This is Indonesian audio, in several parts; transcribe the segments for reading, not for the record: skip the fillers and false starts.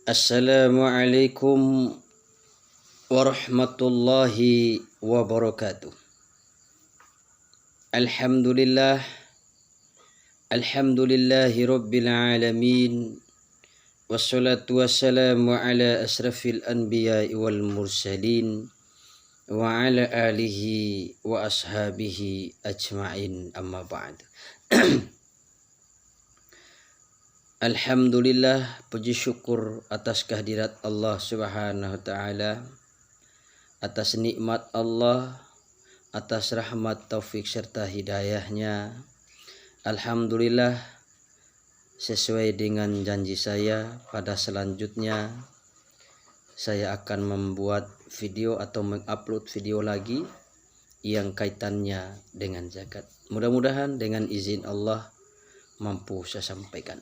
Assalamualaikum warahmatullahi wabarakatuh. Alhamdulillah, alhamdulillahi rabbil alamin. Wassalatu wassalamu ala asrafil anbiya'i wal mursalin wa ala alihi wa ashabihi ajma'in, amma ba'd. Alhamdulillah, puji syukur atas kehadirat Allah Subhanahu wa taala, atas nikmat Allah, atas rahmat taufik serta hidayahnya. Alhamdulillah, sesuai dengan janji saya, pada selanjutnya saya akan membuat video atau mengupload video lagi yang kaitannya dengan zakat. Mudah-mudahan dengan izin Allah mampu saya sampaikan.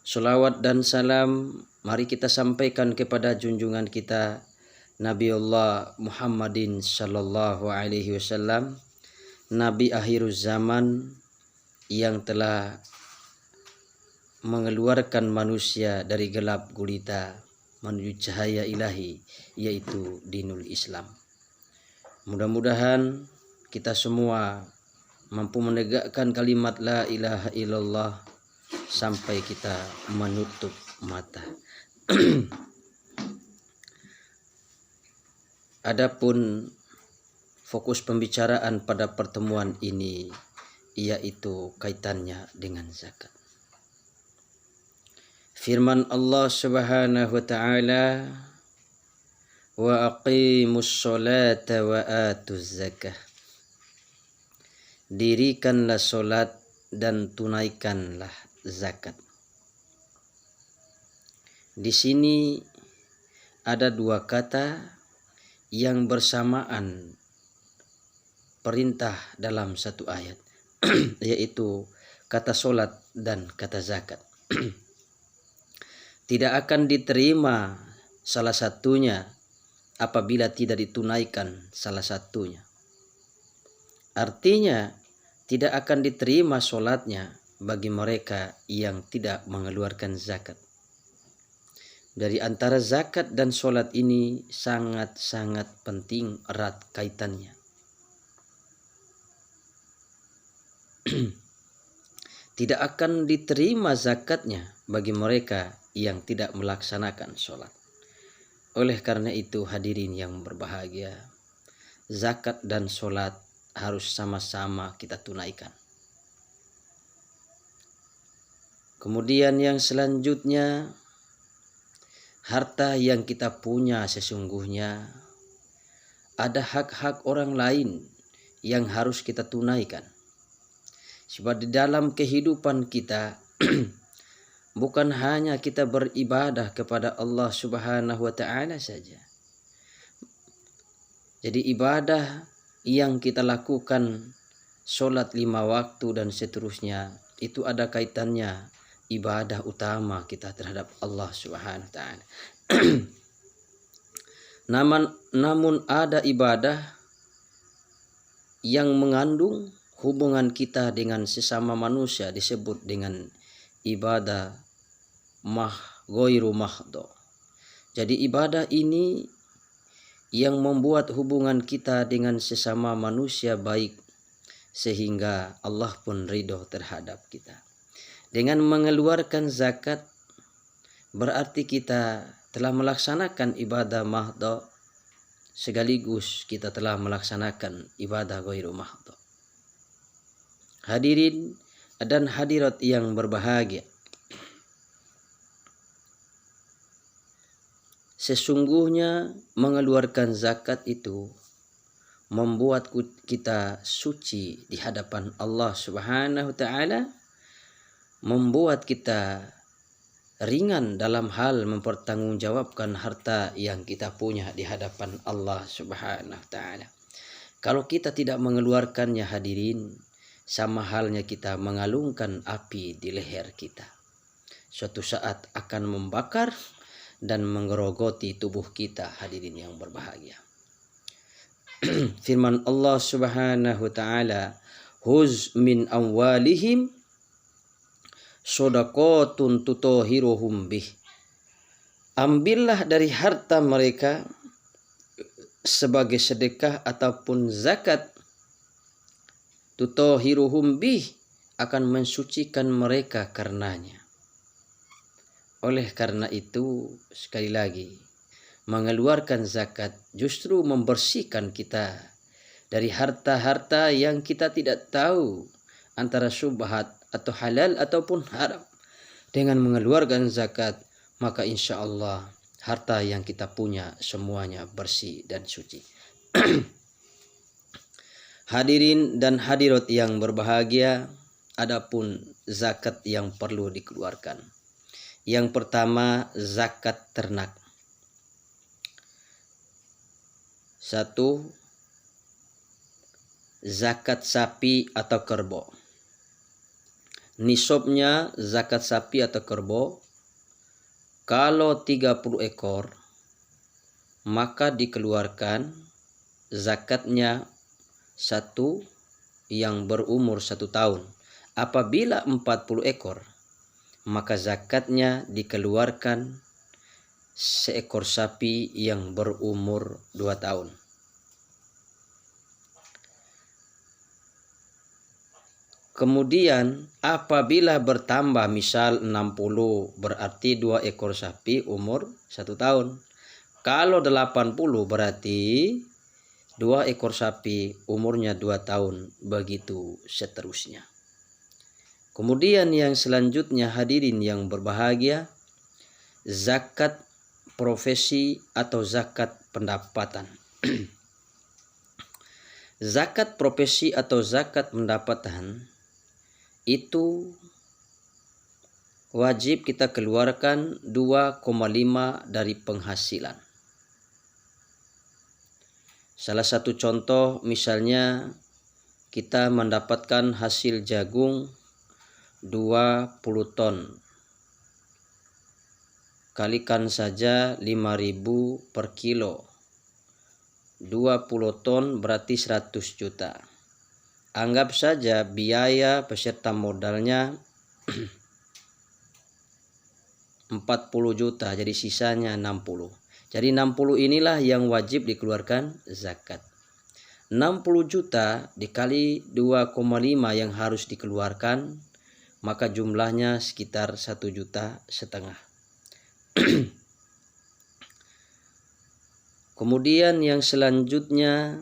Salawat dan salam mari kita sampaikan kepada junjungan kita Nabiullah Muhammadin sallallahu alaihi wasallam, Nabi akhiruz zaman yang telah mengeluarkan manusia dari gelap gulita menuju cahaya ilahi, yaitu dinul Islam. Mudah-mudahan kita semua mampu menegakkan kalimat la ilaha illallah sampai kita menutup mata. Adapun fokus pembicaraan pada pertemuan ini yaitu kaitannya dengan zakat. Firman Allah Subhanahu wa taala, wa aqimus sholata wa atuz zakah. Dirikanlah solat dan tunaikanlah zakat. Di sini ada dua kata yang bersamaan perintah dalam satu ayat, yaitu kata solat dan kata zakat. Tidak akan diterima salah satunya apabila tidak ditunaikan salah satunya. Artinya tidak akan diterima solatnya bagi mereka yang tidak mengeluarkan zakat. Dari antara zakat dan solat ini sangat-sangat penting, erat kaitannya. Tidak akan diterima zakatnya bagi mereka yang tidak melaksanakan solat. Oleh karena itu hadirin yang berbahagia, zakat dan solat harus sama-sama kita tunaikan. Kemudian yang selanjutnya, harta yang kita punya sesungguhnya ada hak-hak orang lain yang harus kita tunaikan. Sebab di dalam kehidupan kita bukan hanya kita beribadah kepada Allah Subhanahu wa taala saja. Jadi ibadah yang kita lakukan, solat 5 waktu dan seterusnya, itu ada kaitannya ibadah utama kita terhadap Allah Subhanahu wa taala. Namun ada ibadah yang mengandung hubungan kita dengan sesama manusia disebut dengan ibadah ghairu mahdho. Jadi ibadah ini yang membuat hubungan kita dengan sesama manusia baik sehingga Allah pun ridho terhadap kita. Dengan mengeluarkan zakat berarti kita telah melaksanakan ibadah mahdho sekaligus kita telah melaksanakan ibadah ghairu mahdho. Hadirin dan hadirat yang berbahagia, sesungguhnya mengeluarkan zakat itu membuat kita suci di hadapan Allah Subhanahu wa taala, membuat kita ringan dalam hal mempertanggungjawabkan harta yang kita punya di hadapan Allah Subhanahu wa taala. Kalau kita tidak mengeluarkannya hadirin, sama halnya kita mengalungkan api di leher kita. Suatu saat akan membakar dan menggerogoti tubuh kita, hadirin yang berbahagia. Firman Allah Subhanahu wa taala, huz min amwalihim shadaqatun tutahhiruhum bih ambillah dari harta mereka sebagai sedekah ataupun zakat, tutahhiruhum bih, akan mensucikan mereka karenanya. Oleh karena itu, sekali lagi, mengeluarkan zakat justru membersihkan kita dari harta-harta yang kita tidak tahu antara syubhat atau halal ataupun haram. Dengan mengeluarkan zakat, maka insya Allah harta yang kita punya semuanya bersih dan suci. Hadirin dan hadirat yang berbahagia, adapun zakat yang perlu dikeluarkan. Yang pertama, zakat ternak. 1. Zakat sapi atau kerbau. Nisabnya zakat sapi atau kerbau, kalau 30 ekor, maka dikeluarkan zakatnya 1 yang berumur 1 tahun. Apabila 40 ekor, maka zakatnya dikeluarkan seekor sapi yang berumur 2 tahun. Kemudian apabila bertambah, misal 60, berarti 2 ekor sapi umur 1 tahun. Kalau 80 berarti 2 ekor sapi umurnya 2 tahun, begitu seterusnya. Kemudian yang selanjutnya, hadirin yang berbahagia, zakat profesi atau zakat pendapatan. Zakat profesi atau zakat pendapatan itu wajib kita keluarkan 2,5 dari penghasilan. Salah satu contoh, misalnya kita mendapatkan hasil jagung 20 ton. Kalikan saja 5.000 per kilo. 20 ton berarti 100 juta. Anggap saja biaya beserta modalnya 40 juta, jadi sisanya 60. Jadi 60 inilah yang wajib dikeluarkan zakat. 60 juta dikali 2,5 yang harus dikeluarkan, maka jumlahnya sekitar 1,5 juta. Kemudian yang selanjutnya,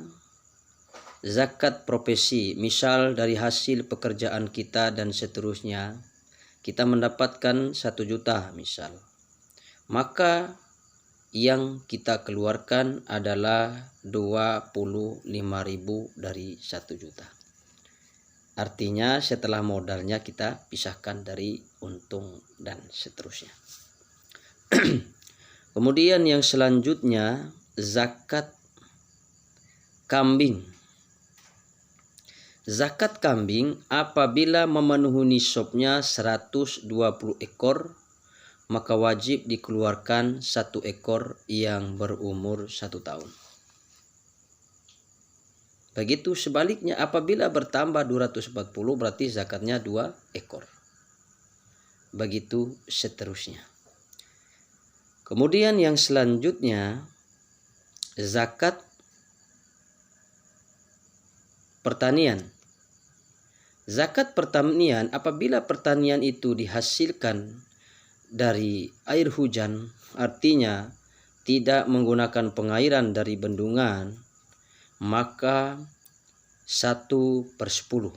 zakat profesi. Misal dari hasil pekerjaan kita dan seterusnya, kita mendapatkan 1 juta misal. Maka yang kita keluarkan adalah 25.000 dari 1 juta. Artinya setelah modalnya kita pisahkan dari untung dan seterusnya. Kemudian yang selanjutnya, zakat kambing. Zakat kambing apabila memenuhi nisabnya 120 ekor, maka wajib dikeluarkan 1 ekor yang berumur 1 tahun. Begitu sebaliknya, apabila bertambah 240 berarti zakatnya 2 ekor. Begitu seterusnya. Kemudian yang selanjutnya, zakat pertanian. Zakat pertanian apabila pertanian itu dihasilkan dari air hujan, artinya tidak menggunakan pengairan dari bendungan, maka 1/10.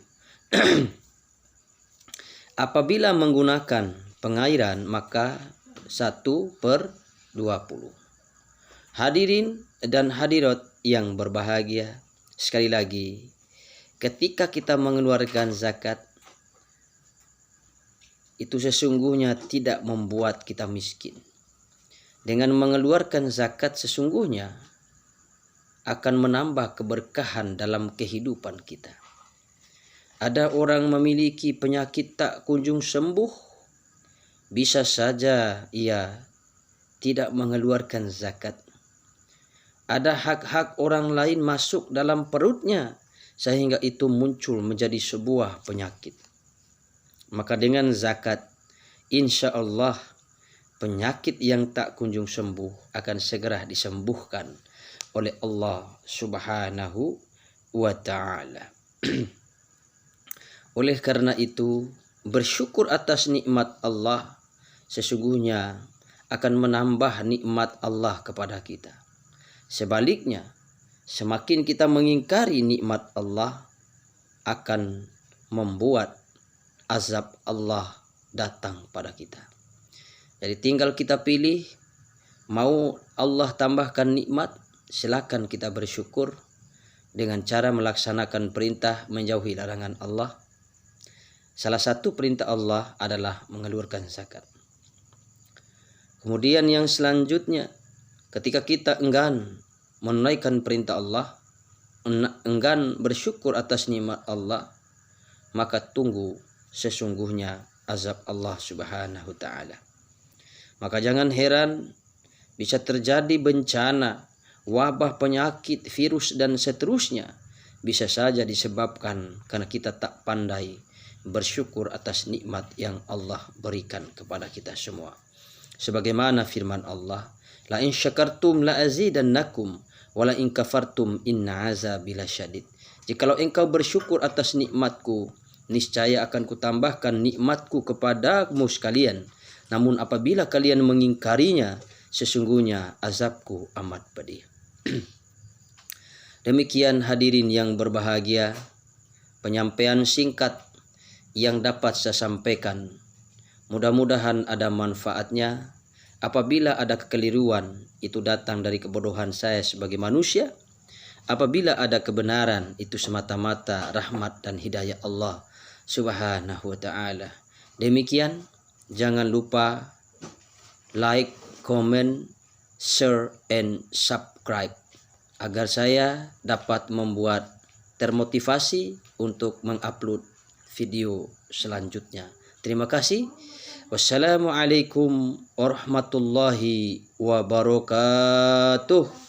Apabila menggunakan pengairan, maka 1/20. Hadirin dan hadirat yang berbahagia, sekali lagi, ketika kita mengeluarkan zakat, itu sesungguhnya tidak membuat kita miskin. Dengan mengeluarkan zakat sesungguhnya akan menambah keberkahan dalam kehidupan kita. Ada orang memiliki penyakit tak kunjung sembuh, bisa saja ia tidak mengeluarkan zakat. Ada hak-hak orang lain masuk dalam perutnya sehingga itu muncul menjadi sebuah penyakit. Maka dengan zakat, insya Allah penyakit yang tak kunjung sembuh akan segera disembuhkan oleh Allah Subhanahu wa ta'ala. Oleh karena itu, bersyukur atas nikmat Allah sesungguhnya akan menambah nikmat Allah kepada kita. Sebaliknya, semakin kita mengingkari nikmat Allah akan membuat azab Allah datang pada kita. Jadi tinggal kita pilih, mau Allah tambahkan nikmat, silakan kita bersyukur dengan cara melaksanakan perintah menjauhi larangan Allah. Salah satu perintah Allah adalah mengeluarkan zakat. Kemudian yang selanjutnya, ketika kita enggan menunaikan perintah Allah, enggan bersyukur atas nikmat Allah, maka tunggu sesungguhnya azab Allah Subhanahu wa ta'ala. Maka jangan heran bisa terjadi bencana, wabah, penyakit, virus dan seterusnya, bisa saja disebabkan karena kita tak pandai bersyukur atas nikmat yang Allah berikan kepada kita semua. Sebagaimana firman Allah, la in syakartum la azidannakum wa la in kafartum inna azabi lasyadid. Jikalau engkau bersyukur atas nikmatku, niscaya akan kutambahkan nikmatku kepadamu sekalian. Namun apabila kalian mengingkarinya, sesungguhnya azabku amat pedih. Demikian hadirin yang berbahagia, penyampaian singkat yang dapat saya sampaikan. Mudah-mudahan ada manfaatnya. Apabila ada kekeliruan, itu datang dari kebodohan saya sebagai manusia. Apabila ada kebenaran, itu semata-mata rahmat dan hidayah Allah Subhanahu wa ta'ala. Demikian, jangan lupa like, comment, share, and subscribe agar saya dapat membuat termotivasi untuk mengupload video selanjutnya. Terima kasih. Wassalamualaikum warahmatullahi wabarakatuh.